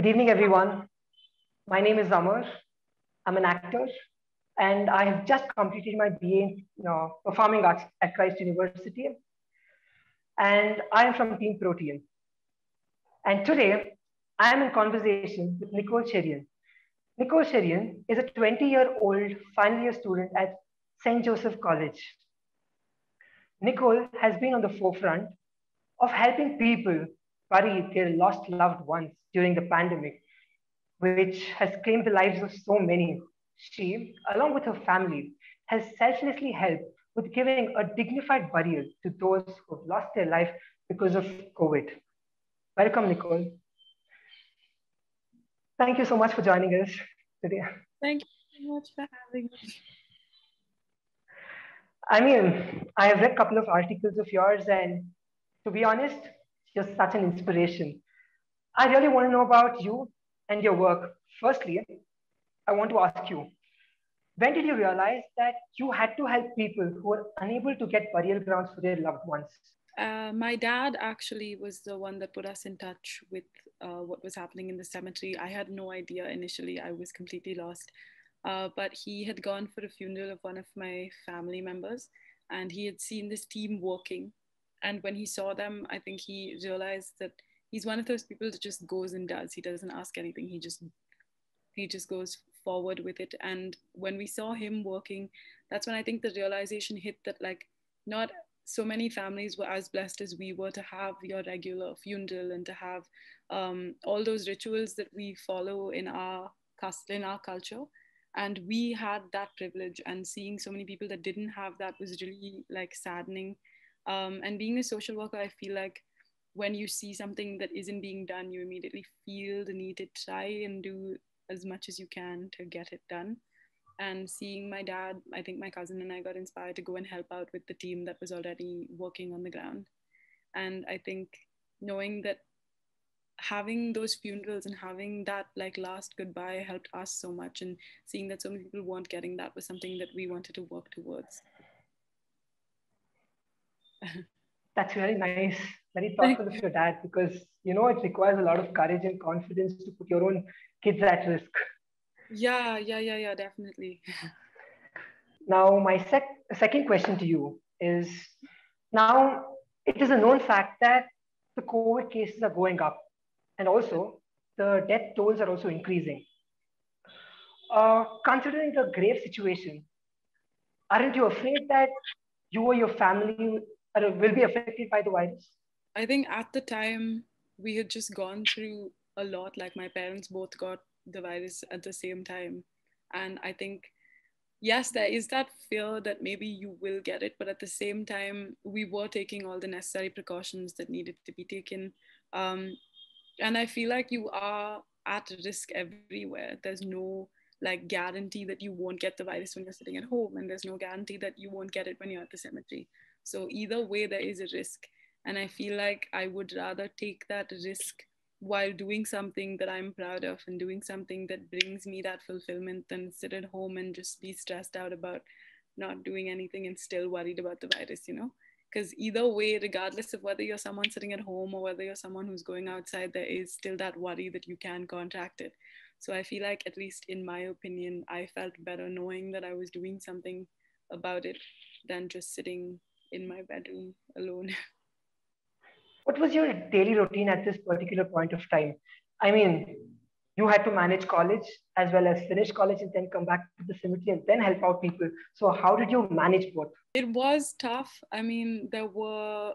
evening, everyone. My name is Amar. I'm an actor, and I have just completed my BA in Performing Arts at Christ University, and I am from Team ProTeen. And today, I am in conversation with Nicole Cherian. Nicole Cherian is a 20-year-old final year student at St. Joseph College. Nicole has been on the forefront of helping people bury their lost loved ones during the pandemic, which has claimed the lives of so many. She, along with her family, has selflessly helped with giving a dignified burial to those who have lost their life because of COVID. Welcome, Nicole. Thank you so much for joining us today. Thank you so much for having me. I mean, I have read a couple of articles of yours, and to be honest, you're such an inspiration. I really want to know about you and your work. Firstly, I want to ask you, when did you realize that you had to help people who were unable to get burial grounds for their loved ones? My dad actually was the one that put us in touch with what was happening in the cemetery. I had no idea initially. I was completely lost. But he had gone for a funeral of one of my family members, and he had seen this team working. And when he saw them, I think he realized that he's one of those people that just goes and does. He doesn't ask anything. He just goes forward with it. And when we saw him working, that's when I think the realization hit that like not so many families were as blessed as we were to have your regular funeral and to have all those rituals that we follow in our culture. And we had that privilege, and seeing so many people that didn't have that was really like saddening. And being a social worker, I feel like when you see something that isn't being done, you immediately feel the need to try and do as much as you can to get it done. And seeing my dad, I think my cousin and I got inspired to go and help out with the team that was already working on the ground. And I think knowing that having those funerals and having that like last goodbye helped us so much, and seeing that so many people weren't getting that was something that we wanted to work towards. That's very nice, very thoughtful of your dad, because it requires a lot of courage and confidence to put your own kids at risk. Yeah, definitely. Now, my second question to you is, now it is a known fact that the COVID cases are going up, and also the death tolls are also increasing. Considering the grave situation, aren't you afraid that you or your family will be affected by the virus? I think at the time we had just gone through a lot. Like my parents both got the virus at the same time. And I think, yes, there is that fear that maybe you will get it. But at the same time, we were taking all the necessary precautions that needed to be taken. And I feel like you are at risk everywhere. There's no like guarantee that you won't get the virus when you're sitting at home, and there's no guarantee that you won't get it when you're at the cemetery. So either way, there is a risk. And I feel like I would rather take that risk while doing something that I'm proud of and doing something that brings me that fulfillment than sit at home and just be stressed out about not doing anything and still worried about the virus, Because either way, regardless of whether you're someone sitting at home or whether you're someone who's going outside, there is still that worry that you can contract it. So I feel like, at least in my opinion, I felt better knowing that I was doing something about it than just sitting in my bedroom alone. What was your daily routine at this particular point of time? I mean, you had to manage college as well as finish college and then come back to the cemetery and then help out people. So how did you manage both? It was tough. I mean, there were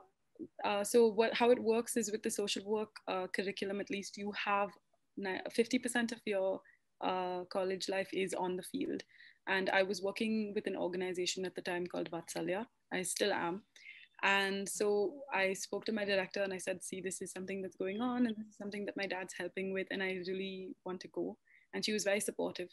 how it works is with the social work curriculum, at least you have 50% of your college life is on the field. And I was working with an organization at the time called Vatsalya. I still am. And so I spoke to my director and I said, see, this is something that's going on and this is something that my dad's helping with, and I really want to go. And she was very supportive.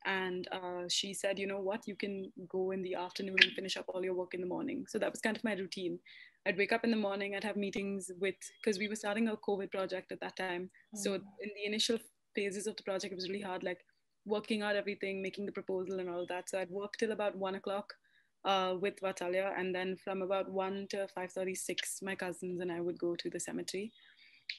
And she said, you know what, you can go in the afternoon and finish up all your work in the morning. So that was kind of my routine. I'd wake up in the morning, I'd have meetings because we were starting a COVID project at that time. So in the initial phases of the project, it was really hard, like working out everything, making the proposal and all that. So I'd work till about 1 o'clock with Vatalia, and then from about 1 to 5:36, my cousins and I would go to the cemetery.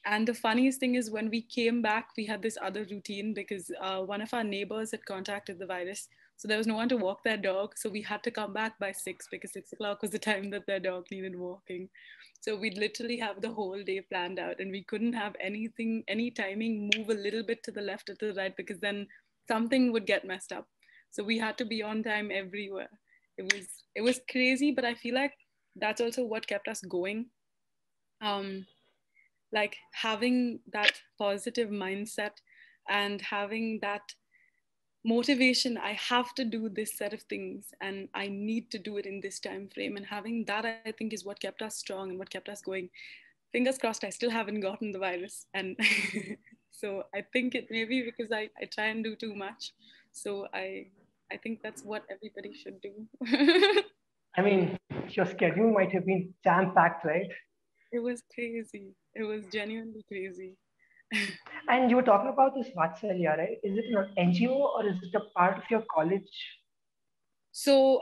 And the funniest thing is when we came back, we had this other routine because one of our neighbors had contacted the virus. So there was no one to walk their dog. So we had to come back by 6 because 6 o'clock was the time that their dog needed walking. So we'd literally have the whole day planned out and we couldn't have anything, any timing move a little bit to the left or to the right because then something would get messed up. So we had to be on time everywhere. It was crazy, but I feel like that's also what kept us going. Um, like having that positive mindset and having that motivation, I have to do this set of things and I need to do it in this time frame, and having that I think is what kept us strong and what kept us going. Fingers crossed I still haven't gotten the virus, and so I think it may be because I try and do too much. So I think that's what everybody should do. I mean, your schedule might have been jam packed, right? It was crazy, it was genuinely crazy. And you were talking about this Vatsalya, right? Is it an NGO or is it a part of your college? So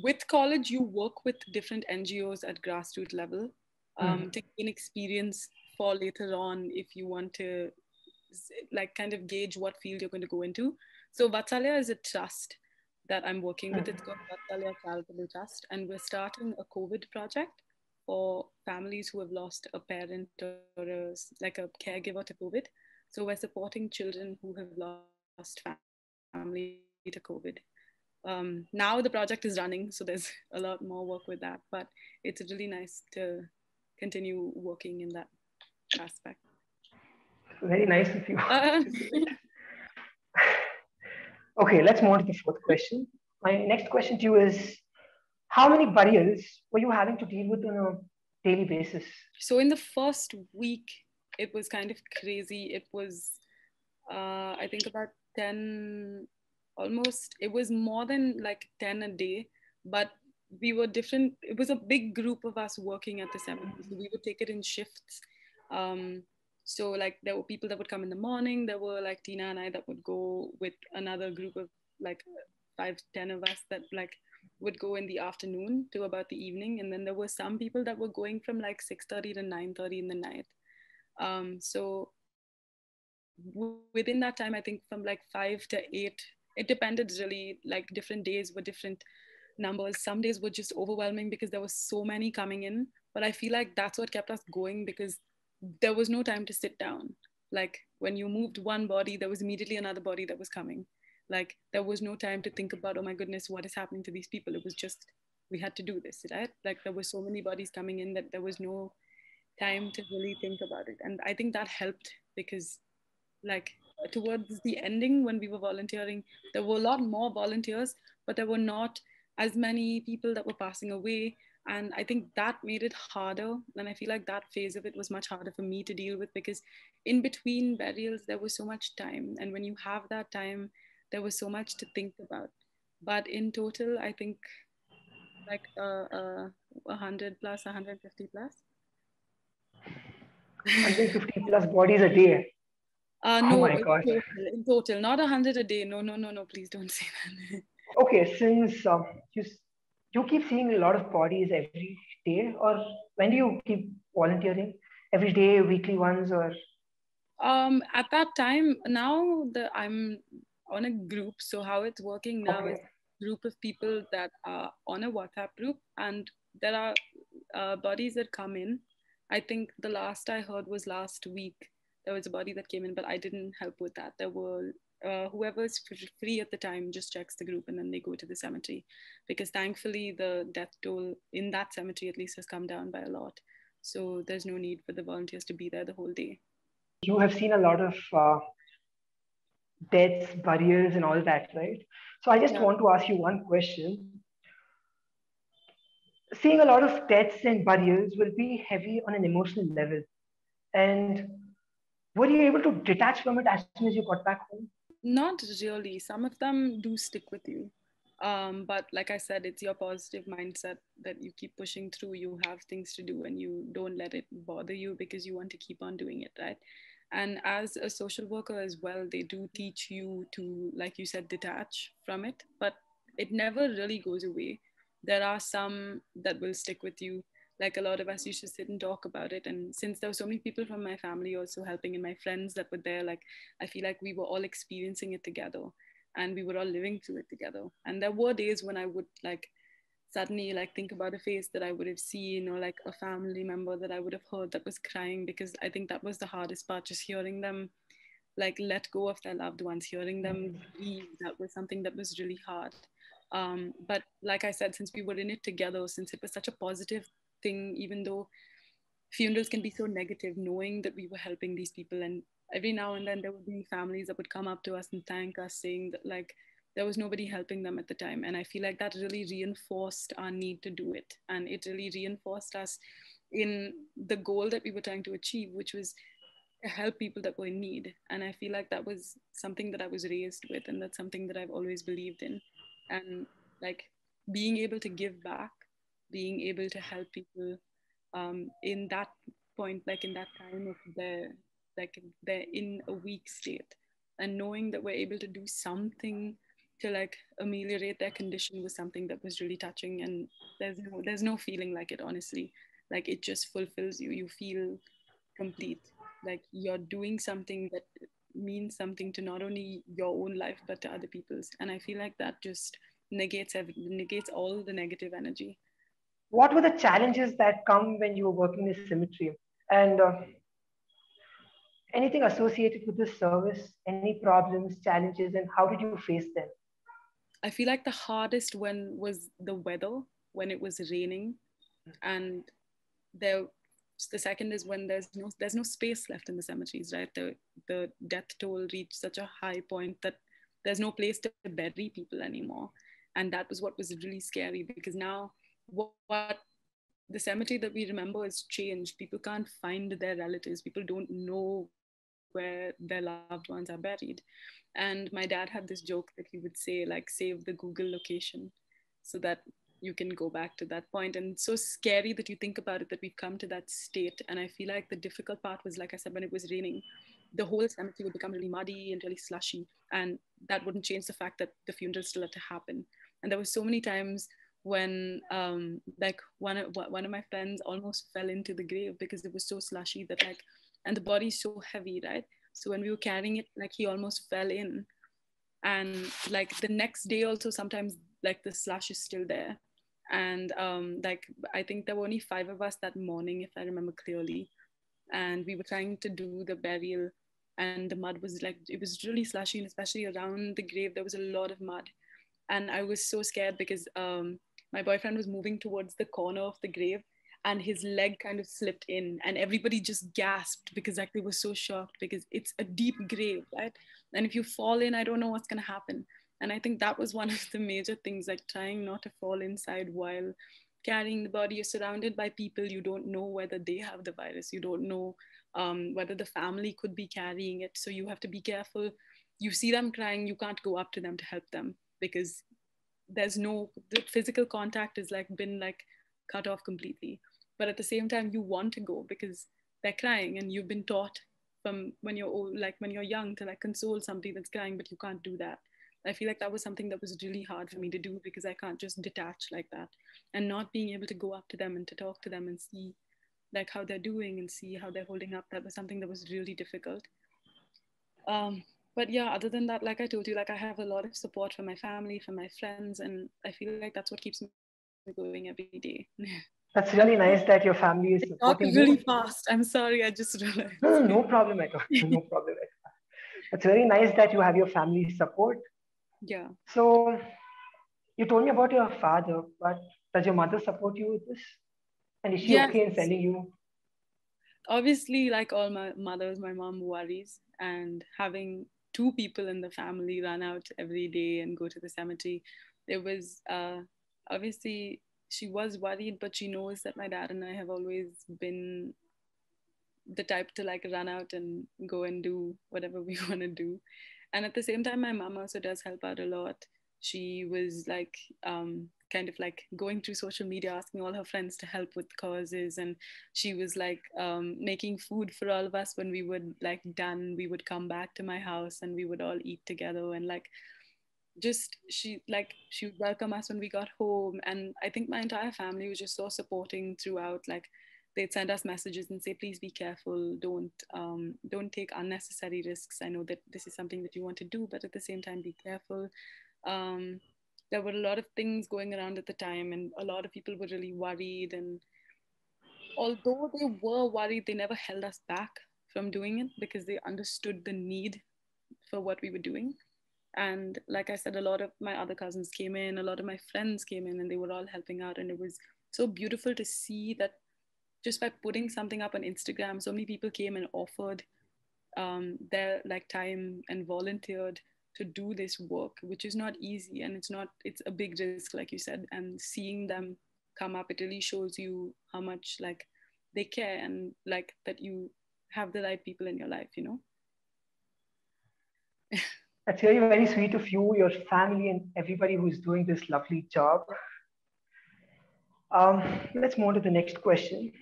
with college, you work with different NGOs at grassroots level Hmm. to gain experience for later on if you want to like kind of gauge what field you're going to go into. So Vatsalya is a trust that I'm working with. It's called Vatsalya Charitable Trust, and we're starting a COVID project for families who have lost a parent or like a caregiver to COVID. So we're supporting children who have lost family to COVID. Now the project is running, so there's a lot more work with that, but it's really nice to continue working in that aspect. Very nice of you to say Uh, it. Okay, let's move on to the fourth question. My next question to you is, how many burials were you having to deal with on a daily basis? so in the first week, it was kind of crazy. It was, I think about 10, almost, it was more than like 10 a day, but we were different. It was a big group of us working at the cemetery. So we would take it in shifts. Um, so like there were people that would come in the morning. There were like Tina and I that would go with another group of like 5, 10 of us that like would go in the afternoon to about the evening, and then there were some people that were going from like 6:30 to 9:30 in the night. So within that time, I think from like 5 to 8, it depended really. Like different days were different numbers. Some days were just overwhelming because there were so many coming in. But I feel like that's what kept us going because there was no time to sit down. Like when you moved one body, there was immediately another body that was coming. Like there was no time to think about, oh my goodness, what is happening to these people. It was just we had to do this, right? Like there were so many bodies coming in that there was no time to really think about it. And I think that helped because like towards the ending when we were volunteering, there were a lot more volunteers, but there were not as many people that were passing away. And I think that made it harder. And I feel like that phase of it was much harder for me to deal with because in between burials, there was so much time. And when you have that time, there was so much to think about. But in total, I think like 100 plus, 150 plus. 150 plus bodies a day. Oh No, my God. in total, not 100 a day. No, no, no, no, please don't say that. Okay, since you keep seeing a lot of bodies every day, or when do you keep volunteering? Every day, weekly ones, or At that time, now I'm on a group. So how it's working now is okay. a group of people that are on a WhatsApp group, and there are bodies that come in. I think the last I heard was last week. There was a body that came in, but I didn't help with that. There were whoever's free at the time just checks the group and then they go to the cemetery, because thankfully the death toll in that cemetery at least has come down by a lot. So there's no need for the volunteers to be there the whole day. You have seen a lot of deaths, burials, and all that, right? So I just Yeah. want to ask you one question. Seeing a lot of deaths and burials will be heavy on an emotional level. And were you able to detach from it as soon as you got back home? Not really. Some of them do stick with you. But like I said, it's your positive mindset that you keep pushing through. You have things to do and you don't let it bother you because you want to keep on doing it, right? And as a social worker as well, they do teach you to, like you said, detach from it, but it never really goes away. There are some that will stick with you. like a lot of us used to sit and talk about it. And since there were so many people from my family also helping and my friends that were there, like I feel like we were all experiencing it together and we were all living through it together. And there were days when I would like suddenly like think about a face that I would have seen, or like a family member that I would have heard that was crying, because I think that was the hardest part, just hearing them like let go of their loved ones, hearing them grieve. That was something that was really hard. But like I said, since we were in it together, since it was such a positive thing, even though funerals can be so negative, knowing that we were helping these people, and every now and then there would be families that would come up to us and thank us, saying that like there was nobody helping them at the time. And I feel like that really reinforced our need to do it, and it really reinforced us in the goal that we were trying to achieve, which was help people that were in need. And I feel like that was something that I was raised with, and that's something that I've always believed in. And like being able to give back, being able to help people in that point, like in that time of their, like they're in a weak state, and knowing that we're able to do something to like ameliorate their condition was something that was really touching. And there's no feeling like it, honestly. Like it just fulfills you. You feel complete, like you're doing something that means something to not only your own life but to other people's. And I feel like that just negates all the negative energy. What were the challenges that come when you were working in a cemetery? And anything associated with this service? Any problems, challenges, and how did you face them? I feel like the hardest one was the weather, when it was raining. And there the second is when there's no space left in the cemeteries, right? The death toll reached such a high point that there's no place to bury people anymore. And that was what was really scary, because now what the cemetery that we remember has changed. People can't find their relatives, people don't know where their loved ones are buried. And my dad had this joke that he would say, like, save the Google location so that you can go back to that point. And it's so scary that you think about it, that we've come to that state. And I feel like the difficult part was, like I said, when it was raining, the whole cemetery would become really muddy and really slushy. And that wouldn't change the fact that the funeral still had to happen. And there were so many times when like one of my friends almost fell into the grave because it was so slushy that like, and the body's so heavy, right? So when we were carrying it, like he almost fell in. And like the next day also, sometimes like the slush is still there. And like I think there were only 5 of us that morning, if I remember clearly. And we were trying to do the burial, and the mud was like, it was really slushy, and especially around the grave there was a lot of mud. And I was so scared because my boyfriend was moving towards the corner of the grave, and his leg kind of slipped in, and everybody just gasped because like they were so shocked, because it's a deep grave, right? And if you fall in, I don't know what's going to happen. And I think that was one of the major things, like trying not to fall inside while carrying the body. You're surrounded by people, you don't know whether they have the virus, you don't know whether the family could be carrying it, so you have to be careful. You see them crying, you can't go up to them to help them, because there's no, the physical contact is like been like cut off completely. But at the same time you want to go because they're crying, and you've been taught from when you're old, like when you're young, to like console somebody that's crying, but you can't do that. I feel like that was something that was really hard for me to do, because I can't just detach like that. And not being able to go up to them and to talk to them and see like how they're doing and see how they're holding up, that was something that was really difficult. But yeah, other than that, like I told you, like I have a lot of support from my family, from my friends, and I feel like that's what keeps me going every day. I'm That's sorry, really nice that your family I is talk supporting really you. fast. I'm sorry, I just No, no, realized. no problem at all. No problem at all. It's very nice that you have your family support. Yeah. So, you told me about your father, but does your mother support you with this? And is she Yes. okay in sending you? Obviously, like all my mothers, my mom worries, and having two people in the family run out every day and go to the cemetery, it was obviously she was worried, but she knows that my dad and I have always been the type to like run out and go and do whatever we want to do. And at the same time, my mom also does help out a lot. She was like kind of like going through social media, asking all her friends to help with causes. And she was like making food for all of us. When we would like done, we would come back to my house and we would all eat together. And like just she would welcome us when we got home, and I think my entire family was just so supporting throughout. Like they'd send us messages and say, please be careful, don't take unnecessary risks. I know that this is something that you want to do, but at the same time be careful. um, there were a lot of things going around at the time, and a lot of people were really worried, and although they were worried, they never held us back from doing it because they understood the need for what we were doing. And like I said, a lot of my other cousins came in, a lot of my friends came in, and they were all helping out. And it was so beautiful to see that just by putting something up on Instagram, so many people came and offered their like time and volunteered to do this work, which is not easy, and it's a big risk, like you said. And seeing them come up, it really shows you how much like they care, and like that you have the right people in your life, you know. That's really very sweet of you, your family, and everybody who's doing this lovely job. Let's move on to the next question.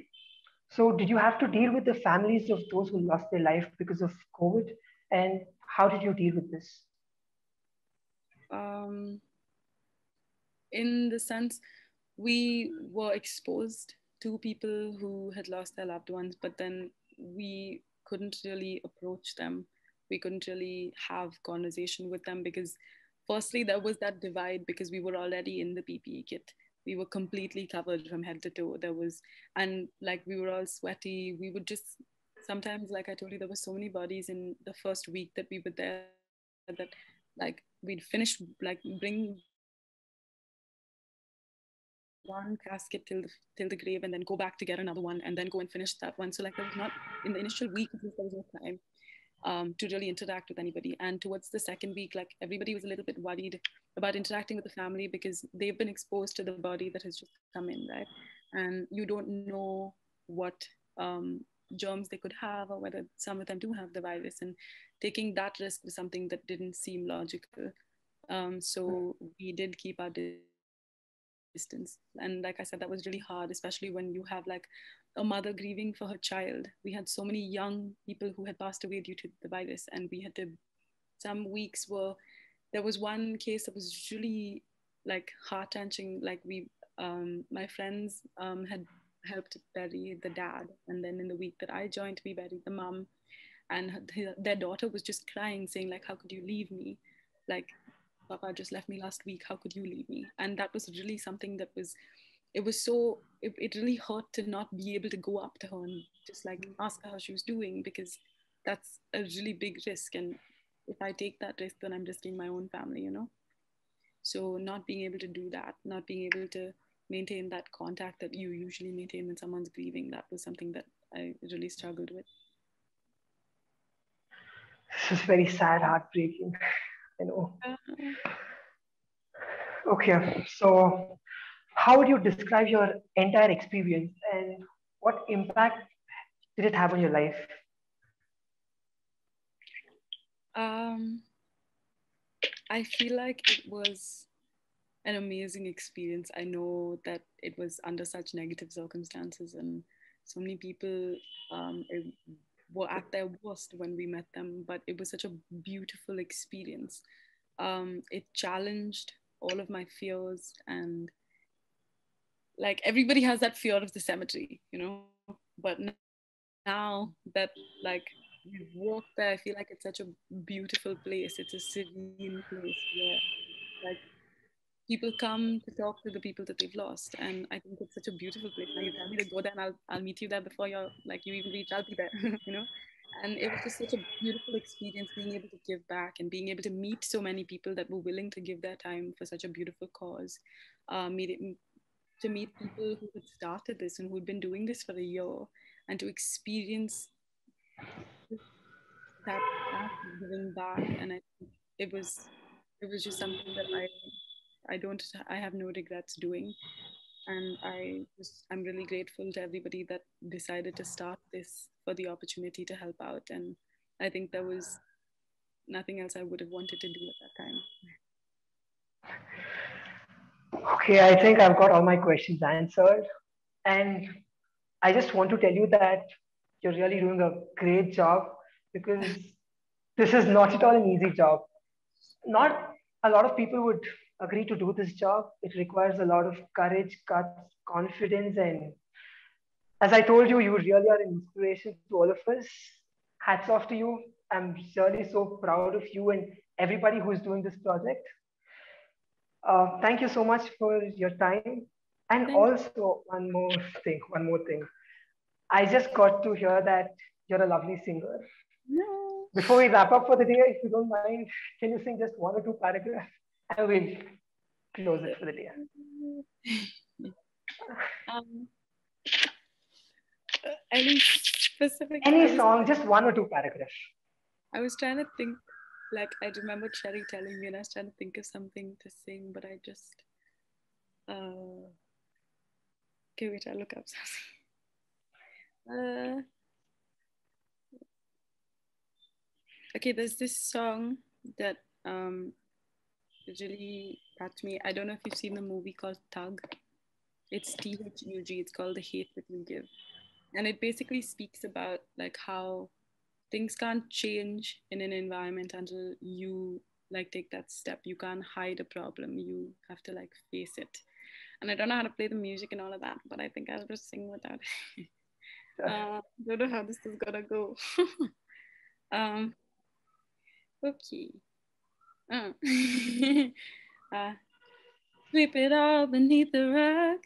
So, did you have to deal with the families of those who lost their life because of COVID? And how did you deal with this? um in the sense, we were exposed to people who had lost their loved ones, but then we couldn't really approach them. We couldn't really have conversation with them because, firstly, there was that divide because we were already in the PPE kit. We were completely covered from head to toe. There was, and like we were all sweaty. We would just sometimes, like I told you, there were so many bodies in the first week that we were there that like we'd finish like bring one casket till the grave and then go back to get another one and then go and finish that one. So like there was not, in the initial week at least, there was no time to really interact with anybody. And towards the second week, like everybody was a little bit worried about interacting with the family because they've been exposed to the body that has just come in, right? And you don't know what germs they could have, or whether some of them do have the virus. And taking that risk was something that didn't seem logical. So we did keep our distance. And like I said, that was really hard, especially when you have like a mother grieving for her child. We had so many young people who had passed away due to the virus, and we had to, some weeks were, there was one case that was really like heart wrenching. Like my friends had helped bury the dad, and then in the week that I joined, we buried the mom, and their daughter was just crying, saying like, how could you leave me? Like, Papa just left me last week, how could you leave me? And that was really something that was, it was so, it really hurt to not be able to go up to her and just like ask her how she was doing, because that's a really big risk. And if I take that risk, then I'm risking my own family, you know. So not being able to do that, not being able to maintain that contact that you usually maintain when someone's grieving, that was something that I really struggled with. This is very sad, heartbreaking. I know. Uh, Okay, so how would you describe your entire experience and what impact did it have on your life? um, I feel like it was an amazing experience. I know that it was under such negative circumstances, and so many people were at their worst when we met them, but it was such a beautiful experience. It challenged all of my fears, and like everybody has that fear of the cemetery, you know, but now that like we've walked there, I feel like it's such a beautiful place. It's a serene place where like people come to talk to the people that they've lost, and I think it's such a beautiful place. Now you tell me to go there, and I'll meet you there before you're like you even reach. I'll be there, you know. And it was just such a beautiful experience being able to give back and being able to meet so many people that were willing to give their time for such a beautiful cause. Meeting to meet people who had started this and who'd been doing this for a year, and to experience that act of giving back. And I think it was just something that I don't I have no regrets doing. And I'm really grateful to everybody that decided to start this for the opportunity to help out. And I think there was nothing else I would have wanted to do at that time. Okay, I think I've got all my questions answered. And I just want to tell you that you're really doing a great job because this is not at all an easy job. Not a lot of people would agree to do this job. It requires a lot of courage, guts, confidence, and as I told you, you really are an inspiration to all of us. Hats off to you. I'm really so proud of you and everybody who's doing this project. Thank you so much for your time. And Thank also, one more thing. I just got to hear that you're a lovely singer. you. Before we wrap up for the day, if you don't mind, can you sing just one or two paragraphs? And we'll close it for the day. No. um, any specific? Any song, just one or two paragraphs. I was trying to think. Like I remember Cherry telling me, and I was trying to think of something to sing, but I just. Okay, wait. I'll look up something. Okay, there's this song that really got me. I don't know if you've seen the movie called Thug. It's THUG. It's called The Hate That You Give, and it basically speaks about like how things can't change in an environment until you like take that step. You can't hide a problem. You have to like face it. And I don't know how to play the music and all of that, but I think I'll just sing without it. Don't know how this is gonna go. um, okay. uh, Sweep it all beneath the rug.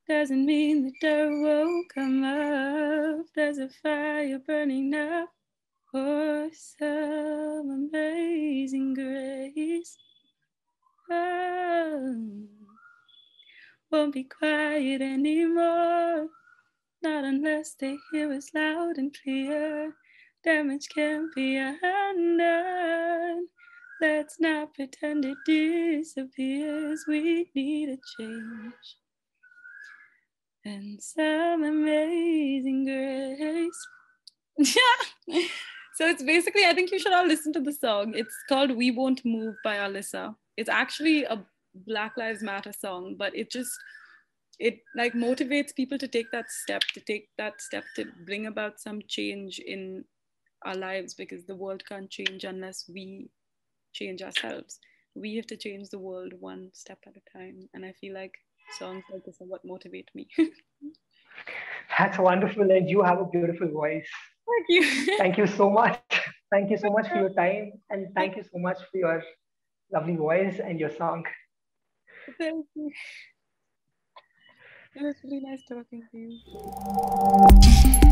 Doesn't mean the dirt won't come up. There's a fire burning up. For some amazing grace. Oh, won't be quiet anymore. Not unless they hear us loud and clear. Damage can't be undone. Let's not pretend it disappears. We need a change. And some amazing grace. Yeah. So it's basically, I think you should all listen to the song. It's called We Won't Move by Alyssa. It's actually a Black Lives Matter song, but it like motivates people to take that step, to bring about some change in our lives, because the world can't change unless we change ourselves. We have to change the world one step at a time. And I feel like songs like this are what motivate me. That's wonderful, and you have a beautiful voice. Thank you. Thank you so much. Thank you so much for your time, and thank you so much for your lovely voice and your song. Thank you. It was really nice talking to you.